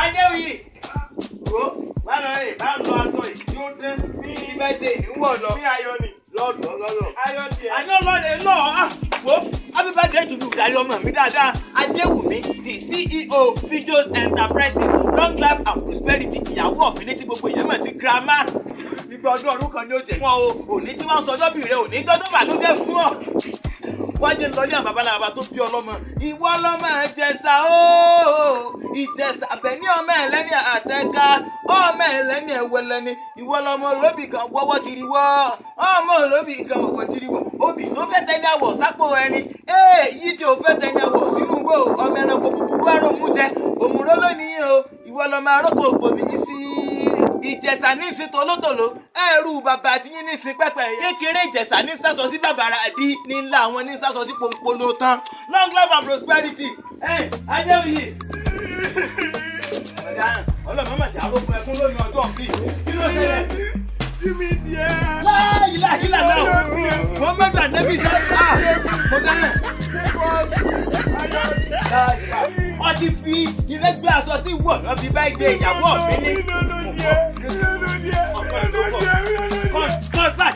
Adéoyè. Wo má lọ rè má lọ aṣọ yìí tí ó dé ní ibẹ̀dẹ̀ níwọ̀ lọ. Ní ayọ̀ ni. Lọ́dọ̀. Ayọ̀ tiẹ̀. Àná lọ́dẹ náà wo happy birthday to you ìdarí ọmọ mi dáadáa. Adéwùmí the CEO Fijos Enterprises long life and prosperity ìyàwó ọ̀fìnní tí gbogbo èèyàn mọ̀ sí grandma. Ìgbà ọdún kan ni ó tẹ̀. Wọ́n o òní tí wọ́n sọjọ́ bì rẹ̀ òní tọ́jọ́ bà ló dé fún ọ. Wọ́n jẹ́ lọ́lé àwọn babaláwa tó bí ọlọ́mọ. Ìwọ ọlọ́mọ Ìjẹ̀ṣà ooo. Ìjẹ̀ṣà Àbẹ̀ní ọmọ ẹlẹ́ni àtẹ́ká. Ọmọ ẹlẹ́ni ẹ̀wẹ̀lẹ́ni. Ìwọ ọlọ́mọ olóbì kan wọ́wọ́ tiri wọ́. Ọmọ olóbì kan wọ́wọ́ tiri wọ́. Obì tó fẹ́ tẹ́ni àwọ̀ sápò ẹni. Yìí tí o fẹ́ tẹ́ni àwọ̀ sínú igbó. Ọmọ ẹranko búburú àròmú jẹ. Òmùrọ́ lónìí o. Ìwọ ọlọ́mọ arókò gbòmìnì sí Ìjẹ̀ṣà ní ìsìn tòlótòló ẹrù bàbá àti yín ní ìsìn pẹ́pẹ́ kékeré Ìjẹ̀ṣà ní sásọ sí bàbàrà àdí ní ńlá àwọn ní sásọ sí pòǹpòlò tán long life and prosperity Adéoyè. Ọlọ́mọ mà jà lókun ẹkún lórí ọjọ́ bí kí ló ṣẹlẹ̀. Láyìlá náà wọ́n mẹ́ta nẹ́bí sẹ́yà mo dáná. Wọ́n ti fi ilé gbé aṣọ tí wọ̀ lọ́ fi bá ìgbé ìyàwó ọ̀fìn ní. Come back.